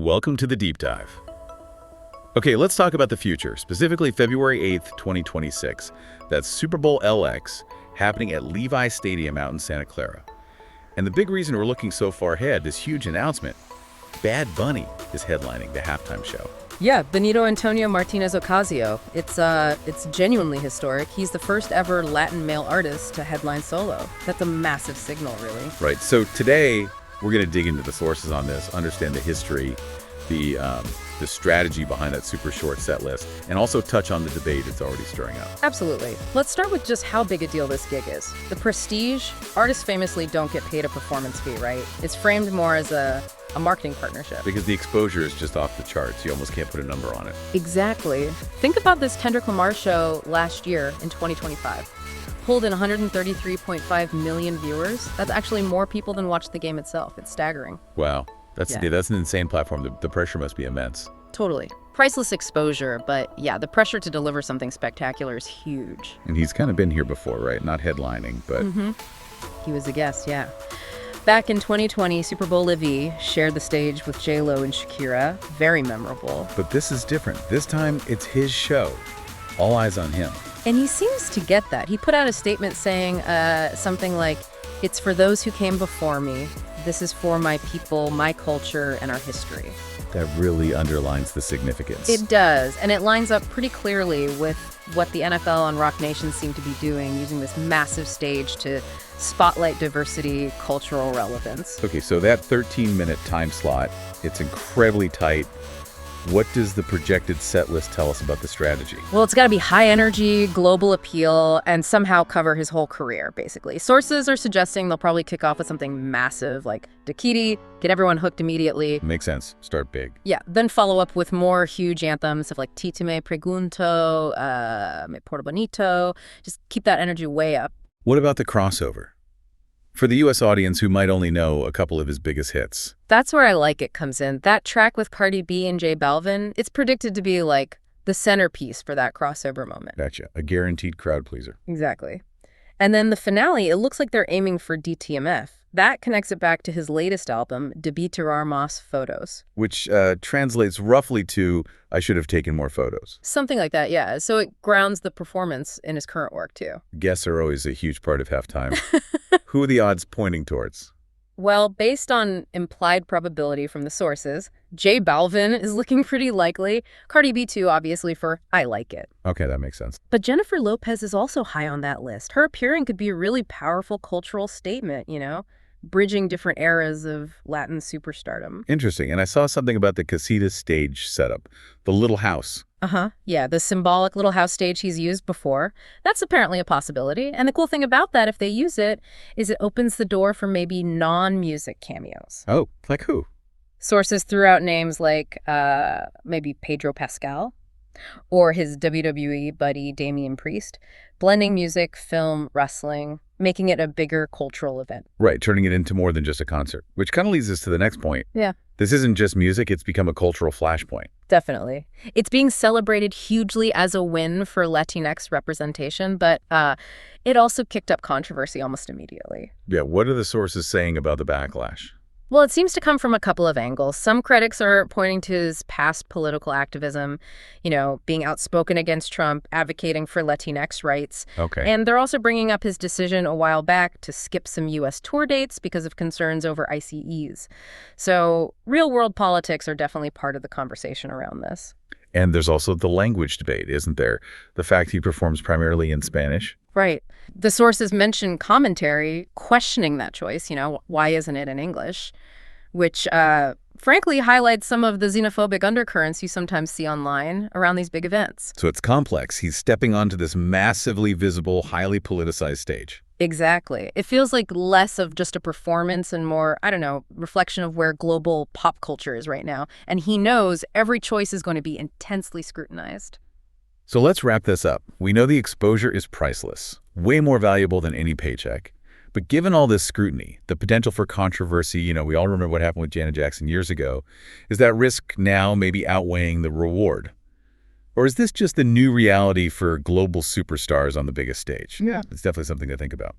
Welcome to the Deep Dive. Okay, let's talk about the future, specifically February 8th, 2026. That's Super Bowl LX happening at Levi Stadium out in Santa Clara. And the big reason we're looking so far ahead, this huge announcement, Bad Bunny is headlining the halftime show. Yeah, Benito Antonio Martinez Ocasio. It's genuinely historic. He's the first ever Latin male artist to headline solo. That's a massive signal, really. Right, so today we're going to dig into the sources on this, understand the history, the strategy behind that super short set list, and also touch on the debate it's already stirring up. Absolutely. Let's start with just how big a deal this gig is. The prestige, artists famously don't get paid a performance fee, right? It's framed more as a marketing partnership. Because the exposure is just off the charts. You almost can't put a number on it. Exactly. Think about this Kendrick Lamar show last year in 2025. Pulled in 133.5 million viewers. That's actually more people than watched the game itself. It's staggering. Wow. That's an insane platform. The pressure must be immense. Totally. Priceless exposure, but yeah, the pressure to deliver something spectacular is huge. And he's kind of been here before, right? Not headlining, but... He was a guest, yeah. Back in 2020, Super Bowl Levi shared the stage with J-Lo and Shakira. Very memorable. But this is different. This time, it's his show. All eyes on him. And he seems to get that. He put out a statement saying something like, "It's for those who came before me. This is for my people, my culture, and our history." That really underlines the significance. It does, and it lines up pretty clearly with what the NFL and Rock Nation seem to be doing, using this massive stage to spotlight diversity, cultural relevance. Okay, so that 13-minute time slot, it's incredibly tight. What does the projected set list tell us about the strategy? Well, it's got to be high energy, global appeal, and somehow cover his whole career, basically. Sources are suggesting they'll probably kick off with something massive like Dakiti, get everyone hooked immediately. Makes sense. Start big. Yeah, then follow up with more huge anthems of like Titi Me Pregunto, Me Porto Bonito. Just keep that energy way up. What about the crossover? For the U.S. audience who might only know a couple of his biggest hits. That's where I like it comes in. That track with Cardi B and Balvin, it's predicted to be like the centerpiece for that crossover moment. Gotcha. A guaranteed crowd pleaser. Exactly. And then the finale, it looks like they're aiming for DTMF. That connects it back to his latest album, Debí tirar más fotos. Which translates roughly to, I should have taken more photos. Something like that, yeah. So it grounds the performance in his current work, too. Guests are always a huge part of halftime. Who are the odds pointing towards? Well, based on implied probability from the sources, Balvin is looking pretty likely. Cardi B, too, obviously, for I Like It. Okay, that makes sense. But Jennifer Lopez is also high on that list. Her appearing could be a really powerful cultural statement, you know, bridging different eras of Latin superstardom. Interesting. And I saw something about the Casita stage setup, the little house. Yeah, the symbolic little house stage he's used before. That's apparently a possibility. And the cool thing about that, if they use it, is it opens the door for maybe non-music cameos. Oh, like who? Sources threw out names like maybe Pedro Pascal or his WWE buddy Damian Priest, blending music, film, wrestling, making it a bigger cultural event. Right, turning it into more than just a concert, which kind of leads us to the next point. Yeah. This isn't just music, it's become a cultural flashpoint. Definitely. It's being celebrated hugely as a win for Latinx representation, but it also kicked up controversy almost immediately. Yeah, what are the sources saying about the backlash? Well, it seems to come from a couple of angles. Some critics are pointing to his past political activism, you know, being outspoken against Trump, advocating for Latinx rights. Okay. And they're also bringing up his decision a while back to skip some U.S. tour dates because of concerns over ICEs. So real-world politics are definitely part of the conversation around this. And there's also the language debate, isn't there? The fact he performs primarily in Spanish. Right. The sources mention commentary questioning that choice, you know, why isn't it in English? Which, frankly, highlights some of the xenophobic undercurrents you sometimes see online around these big events. So it's complex. He's stepping onto this massively visible, highly politicized stage. Exactly. It feels like less of just a performance and more, I don't know, reflection of where global pop culture is right now. And he knows every choice is going to be intensely scrutinized. So let's wrap this up. We know the exposure is priceless, way more valuable than any paycheck. But given all this scrutiny, the potential for controversy, you know, we all remember what happened with Janet Jackson years ago, is that risk now maybe outweighing the reward? Or is this just the new reality for global superstars on the biggest stage? Yeah. It's definitely something to think about.